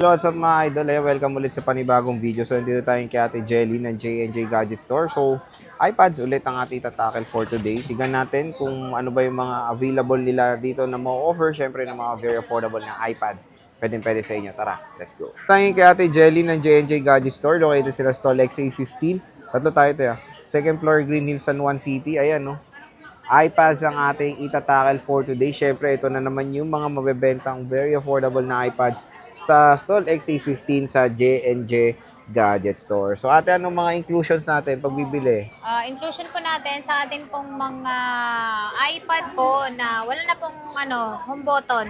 What's up mga idol? Ayan, welcome ulit sa panibagong video. So, nandito tayo kay Ate Jelly ng J&J Gadget Store. So, iPads ulit ang ating tatakil for today. Tignan natin kung ano ba yung mga available nila dito na ma-offer. Siyempre, ng mga very affordable na iPads. Pwede sa inyo. Tara, let's go. Tayo kay Ate Jelly ng J&J Gadget Store. Located sila sa Stall XA15. Tatlo tayo tayo. Second floor, Green Hills, San Juan City. Ayan, no? iPads ang ating itatakal for today. Syempre, ito na naman yung mga mabebentang very affordable na iPads sa Sol XA15 sa J&J Gadget Store. So, ate, anong mga inclusions natin pag bibili? Inclusion po natin sa ating pong mga iPad po na wala na pong home button.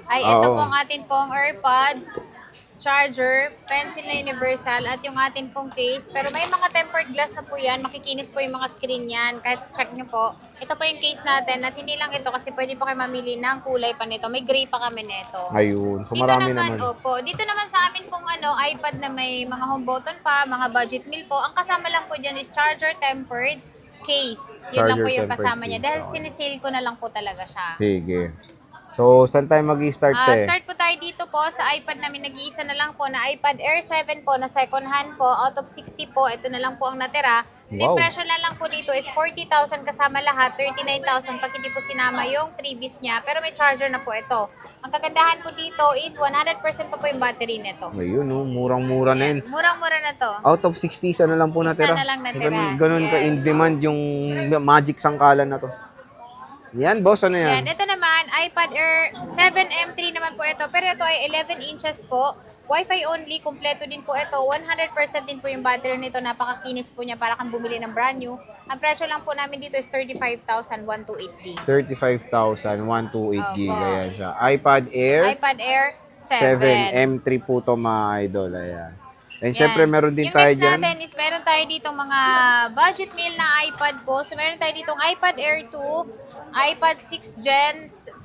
Ay ito Oo. pong atin pong AirPods, charger, pencil na universal at yung atin pong case. Pero may mga tempered glass na po yan. Makikinis po yung mga screen yan. Kahit check nyo po. Ito po yung case natin at hindi lang ito kasi pwede po kayo mamili ng kulay pa nito. May gray pa kami nito. Ayun. So, Dito marami naman, naman. opo. Dito naman sa amin pong iPad na may mga home button pa, mga budget meal po. Ang kasama lang po dyan is charger tempered case. Yun lang Charger po yung tempered kasama niya. case, Dahil okay. sinisale ko na lang po talaga siya. Sige. So, saan tayo mag-i-start, te? Start po tayo dito po sa iPad namin. Nag-iisa na lang po na iPad Air 7 po na second hand po. Out of 60 po, ito na lang po ang natira. So, yung Wow. presyo na lang po dito is 40,000 kasama lahat, 39,000 pag hindi po sinama yung freebies niya. Pero may charger na po ito. Ang kagandahan po dito is 100% po yung battery nito. Ayun, no? Murang-mura na yun. Murang-mura na to. Out of 60, isa na lang po Isa natira. na lang natira. Ganun ka in Yes. demand yung magic sangkalan na to. Yan, boss, ano yan? Yan, ito naman, iPad Air 7M3 naman po ito. Pero ito ay 11 inches po. Wi-Fi only, kompleto din po ito. 100% din po yung battery nito. Napakakinis po niya para kang bumili ng brand new. Ang presyo lang po namin dito is 35,128 gig. 35,000, 128 gig. Opo. Ayan siya. iPad Air iPad Air 7 7. M3 po to mga idol. Ayan. And Yan. syempre meron din yung tayo next dyan. natin is meron tayo ditong mga budget meal na iPad po. So meron tayo ditong iPad Air 2, iPad 6 Gen,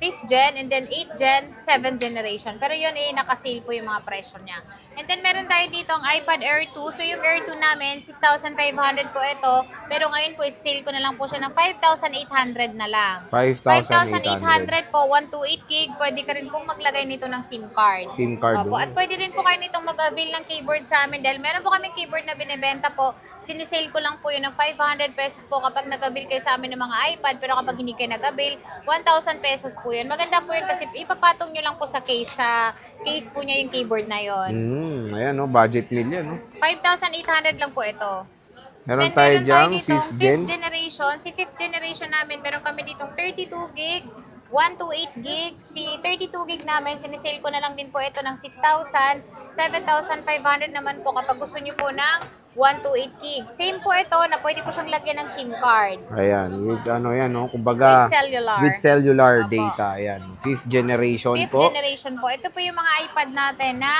5th Gen, and then 8 Gen, 7 generation. Pero yun nakasale po yung mga presyo niya. And then meron tayo ditong iPad Air 2. So yung Air 2 namin, 6,500 po ito. Pero ngayon po, sale ko na lang po siya ng 5,800 na lang. 5,800 5,800 po, 128 gig. Pwede ka rin pong maglagay nito ng SIM card. SIM card. Opo, at pwede rin po kayo nitong mag-avail ng keyboard sa amin dahil meron po kaming keyboard na binibenta po. Sinisale ko lang po yun ng 500 pesos po kapag nag-avail kayo sa amin ng mga iPad. Pero kapag hindi kayo nag-avail, 1,000 pesos po yun. Maganda po yun kasi ipapatong nyo lang po sa case. Sa case po niya yung keyboard na yun. Ayan, no? Budget meal yan. No? 5,800 lang po ito. Meron Then, tayo meron tayo dyan, ditong 5th Gen. 5th generation. Si 5th generation namin, meron kami ditong 32 gig, 128 gig. Si 32 gig namin, sinisale ko na lang din po ito ng 6,000, 7,500 naman po kapag gusto nyo po ng 128 gig. Same po ito na pwede po siyang lagyan ng SIM card. Ayan, with ano yan, no? Kumbaga, With cellular. with cellular Opo. data. Ayan, 5th generation 5th po. generation po. Ito po yung mga iPad natin na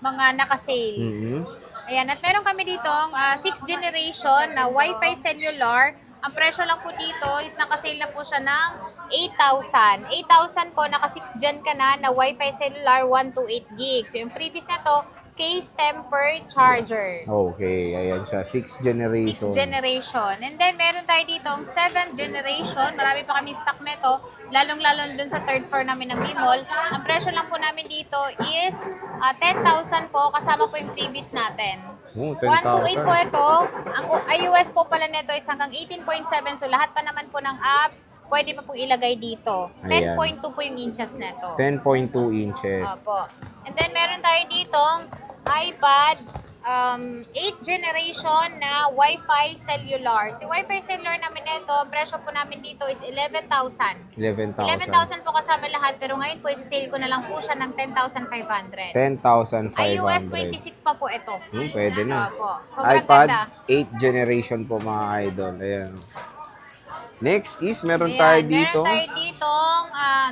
mga nakasale. Mhm. Ayan, at meron kami ditong 6th generation na Wi-Fi cellular. Ang presyo lang po dito is nakasale na po siya ng 8,000. 8,000 po, naka 6th gen ka na Wi-Fi cellular 128 gig. So yung freebies na to, case tempered charger. Okay, ayan siya. 6th generation. 6th generation. And then, meron tayo dito ang 7th generation. Marami pa kami stock nito. Lalong-lalo dun sa third floor namin ng B-Mall. Ang presyo lang po namin dito is 10,000 po. Kasama po yung freebies natin. Oh, 128 po 10,000. ito. Ang iOS po pala nito is hanggang 18.7. So, lahat pa naman po ng apps, pwede pa pong ilagay dito. Ayan. 10.2 po yung inches nito. 10.2 inches. Opo. And then, meron tayo ditong iPad 8th generation na Wi-Fi cellular. Si Wi-Fi cellular namin ito, presyo po namin dito is 11,000. 11,000. 11,000 po kasama lahat, pero ngayon po, isi-sale ko na lang po siya ng 10,500. 10,500. iOS 26 pa po ito. Pwede na. Opo. Sobrang iPad ganda. 8th generation po mga idol. Ayan. Next is meron Ayan, tayo dito. Meron tayo ditong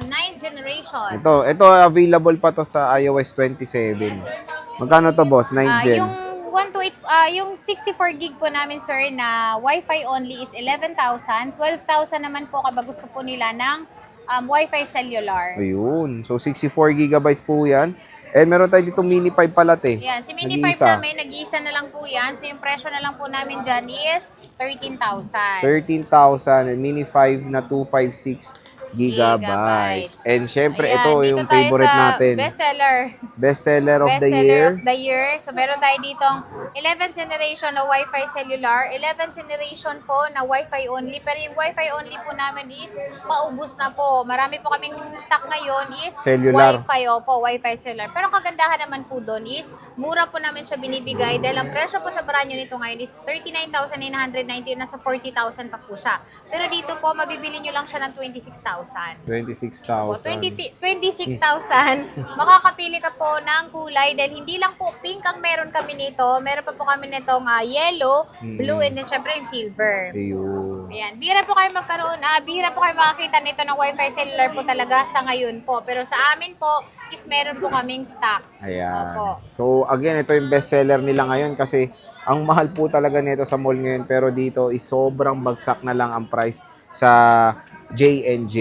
9th generation. Ito available pa to sa iOS 27. Magkano to, boss? 9 gen. Yung 128, yung 64 gig po namin, sir, na Wi-Fi only is 11,000. 12,000 naman po kapag gusto po nila ng Wi-Fi cellular. Ayun. So 64 gigabytes po 'yan. And meron tayo dito mini 5 palat eh. Yan, si Mini 5 Nag-iisa. namin, nag-iisa na lang po yan. So yung presyo na lang po namin dyan is 13,000. 13,000 and mini 5 na 256 gigabytes. And syempre, Ayan, ito dito yung tayo favorite sa natin. bestseller. Bestseller of the Bestseller year. of the year. So, meron tayo ditong 11th generation na Wi-Fi cellular, 11th generation po na Wi-Fi only. Pero yung Wi-Fi only po namin is maubos na po. Marami po kaming stock ngayon is Cellular. Wi-Fi, opo, Wi-Fi cellular. Pero ang kagandahan naman po doon is mura po namin siya binibigay dahil ang presyo po sa branyo nito ngayon is 39,990, nasa 40,000 pa po siya. Pero dito po, mabibili nyo lang siya ng 26,000. 26,000. 26,000, makakapili ka po ng kulay dahil hindi lang po pink ang meron kami nito. Meron pa po kami nitong yellow, blue, and then syempre yung silver. Ayun. Ayan. Bihira po kayo bihira po kayo makakita nito ng Wi-Fi cellular po talaga sa ngayon po. Pero sa amin po is meron po kaming stock. Ayan. Opo. So, again, ito yung bestseller nila ngayon kasi ang mahal po talaga nito sa mall ngayon. Pero dito is sobrang bagsak na lang ang price sa J&J.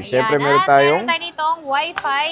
Siyempre, meron At tayong meron tayo ditong Wi-Fi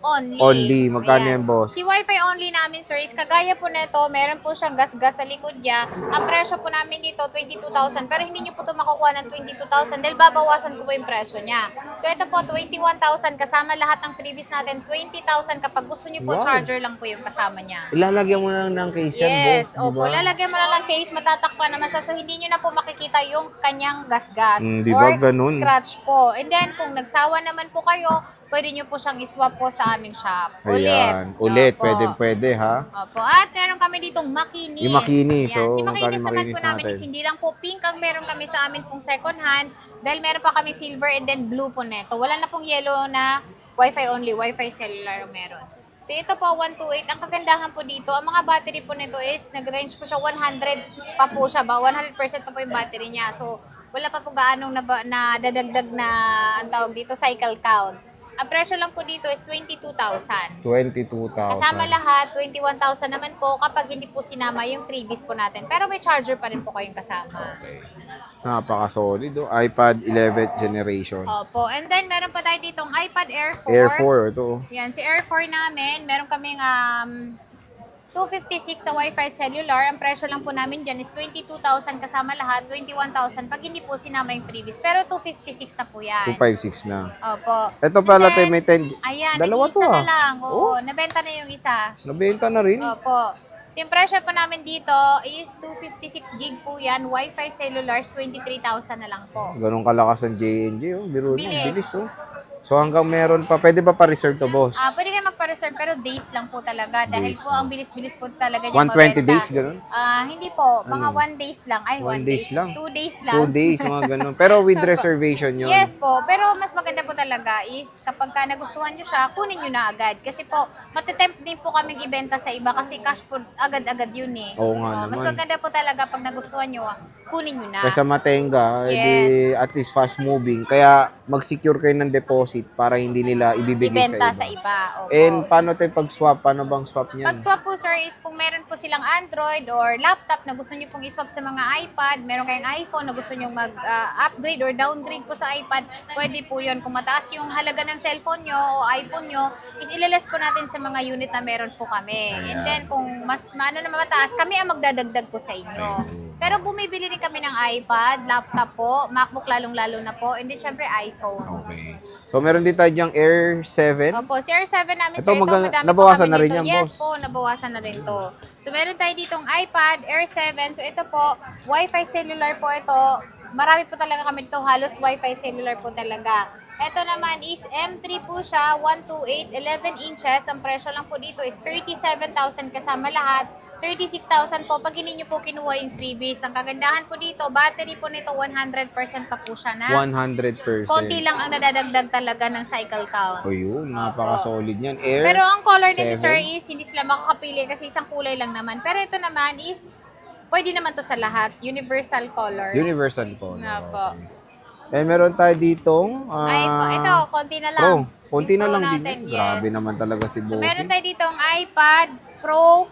only. only. Magkano Ayan. yan, boss? Si Wi-Fi only namin, sir, is kagaya po nito, meron po siyang gas-gas sa likod niya. Ang presyo po namin dito, 22,000. Pero hindi niyo po ito makukuha ng 22,000 dahil babawasan ko po yung presyo niya. So, ito po, 21,000 kasama lahat ng freebies natin. 20,000 kapag gusto niyo po, Wow. charger lang po yung kasama niya. Ilalagyan mo na lang ng case yan, Yes, boss. opo. Lalagyan mo na lang case, matatakpan naman siya. So, hindi nyo na po makikita yung kanyang gas-gas. Di ba ganun? Scratch po. And then, kung nagsawa naman po kayo, pwede nyo po siyang iswap po sa aming shop. Ayan. Ulit. Opo. Pwede, ha? Opo. At meron kami ditong makinis. Yung makinis, Yan. so, Si makinis magkano naman makinis po namin natin? is hindi lang po pink ang meron kami sa amin pong second hand. Dahil meron pa kami silver and then blue po neto. Wala na pong yellow na Wi-Fi only, Wi-Fi cellular ang meron. So ito po, 128. Ang kagandahan po dito, ang mga battery po nito is nag-range po siya 100 pa po siya ba? 100% pa po yung battery niya. So wala pa po gaanong nadadagdag na ang tawag dito, cycle count. Ang presyo lang po dito is 22,000. 22,000. Kasama lahat, 21,000 naman po kapag hindi po sinama yung freebies po natin. Pero may charger pa rin po kayong kasama. Napaka-solid. Oh. iPad 11th generation. Opo. And then, meron pa tayo ditong iPad Air 4. Air 4, ito. Yan, si Air 4 namin, meron kaming 256 na Wi-Fi cellular. Ang presyo lang po namin dyan is 22,000 kasama lahat, 21,000 pag hindi po sinama yung freebies. Pero 256 na po yan. 256 na. Opo. Ito pala, And then, may 10. Ayan, Dalawa to, nag-iisa na ah. lang. Oo, Oh. nabenta na yung isa. Nabenta na rin. Opo. So, yung pressure po namin dito is 256 gig po yan. Wi-Fi cellulars, 23,000 na lang po. Ganun kalakas ang J&J. Oh. Biro Bilis. bilis. Oh. So hanggang meron pa. Pwede ba pa-reserve to, boss? Pwede kayo magpa-reserve pero days lang po talaga. Dahil Days po, lang. ang bilis-bilis po talaga 120 days, ganun? Hindi po. Mga Ano? 1 days lang. Ay, 1 1 days lang. 2 days lang. 2 days, mga ganun. Pero with reservation yun. Yes po, pero mas maganda po talaga is kapag ka nagustuhan nyo siya, kunin nyo na agad. Kasi po, matitempt din po kaming ibenta sa iba kasi cash po agad-agad yun eh. Oo nga Mas naman. maganda po talaga pag nagustuhan nyo, kunin nyo na. Kaysa matenga, Yes. edi at least fast moving. Kaya mag-secure kayo ng deposit para hindi nila ibibigay Ibenta sa sa iba. iba. Opo. And paano tayo pag-swap? Paano bang swap niyan? Pag swap po sir is kung meron po silang Android or laptop na gusto nyo pong iswap sa mga iPad, meron kayong iPhone na gusto nyo mag-upgrade or downgrade po sa iPad, pwede po yun. Kung mataas yung halaga ng cellphone nyo o iPhone nyo, is ilaless po natin sa mga unit na meron po kami. And then kung mas na mataas, kami ang magdadagdag po sa inyo. Pero bumibili rin kami ng iPad, laptop po, MacBook lalong-lalo na po, and then syempre iPhone. Okay. So meron din tayo dyang Air 7. Opo, si R7 namin, Ito, sir, ito madami nabawasan po kami na rin dito. yan, Yes boss. po, nabawasan na rin to. So, meron tayo ditong iPad Air 7. So, ito po, Wi-Fi cellular po ito. Marami po talaga kami dito, halos Wi-Fi cellular po talaga. Ito naman is M3 po siya, 128, 11 inches. Ang presyo lang po dito is 37,000 kasama lahat. 36,000 po pag hindi nyo po kinuha yung freebies. Ang kagandahan po dito, battery po nito 100% pa po siya na. 100%. Konti lang ang nadadagdag talaga ng cycle count. O yun, napaka-solid niyan. Air Pero ang color nito, 7. sir, is hindi sila makakapili kasi isang kulay lang naman. Pero ito naman is, pwede naman to sa lahat. Universal color. Universal po. Opo. And meron tayo ditong Ay, ito, konti na lang. Pro. Konti Yung na Pro lang natin, din. yes. Grabe naman talaga si So, Bossy. meron tayo ditong iPad Pro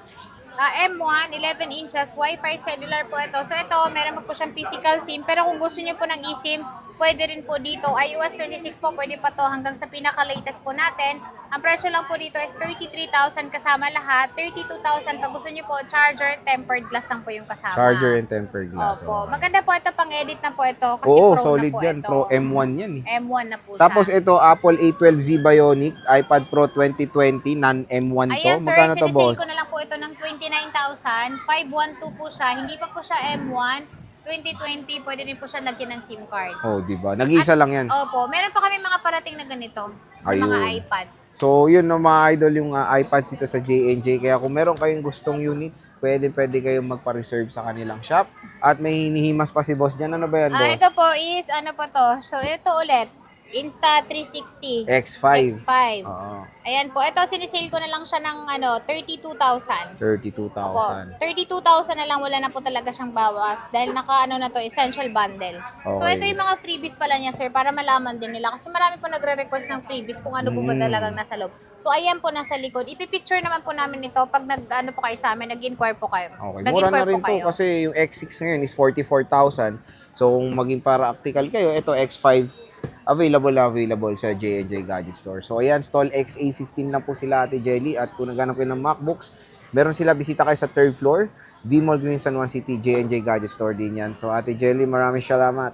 M1, 11 inches, Wi-Fi cellular po ito. So, ito, meron po siyang physical SIM. Pero kung gusto niyo po ng eSIM, pwede rin po dito. iOS 26 po, pwede pa to hanggang sa pinaka-latest po natin. Ang presyo lang po dito is 33,000 kasama lahat. 32,000 pag gusto niyo po, charger, tempered glass lang po yung kasama. Charger and tempered glass. Opo. Oh. Maganda po ito, pang-edit na po ito. Kasi Oo, pro solid na po yan. ito. Pro M1 yan eh. M1 na po Tapos siya. ito, Apple A12Z Bionic, iPad Pro 2020, non-M1 to. Ayan sir, Magkano to, sinisale boss? ko na lang po ito ng 29,000. 512 po siya. Hindi pa po siya M1. 2020, pwede rin po siya lagyan ng SIM card. Oh, di ba? Nag-iisa lang yan. Opo, meron pa kami mga parating na ganito. Na Ayun. mga iPad. So, yun no, mga idol, yung iPads dito sa J&J. Kaya kung meron kayong gustong units, pwede kayong magpa-reserve sa kanilang shop. At may hinihimas pa si boss dyan. Ano ba yan, boss? Ito po is, ano po to? So, ito ulit. Insta360. X5. X5. Oo. Ayan po. Ito, sinisale ko na lang siya ng 32,000. 32,000. Opo. 32,000 na lang. Wala na po talaga siyang bawas. Dahil na to, essential bundle. So, Okay. ito yung mga freebies pala niya, sir, para malaman din nila. Kasi marami po nagre-request ng freebies kung ano po ba talagang nasa loob. So, ayan po nasa likod. Ipipicture naman po namin ito pag po kayo sa amin, nag-inquire po kayo. Okay. Mura na rin to kasi yung X6 ngayon is 44,000. So, kung maging practical kayo, ito X5 available sa J&J Gadget Store. So, ayan, stall XA15 lang po sila, Ate Jelly. At kung naghanap kayo ng MacBooks, meron sila, bisita kayo sa 3rd floor, V-Mall Green San Juan City, J&J Gadget Store din yan. So, Ate Jelly, maraming salamat.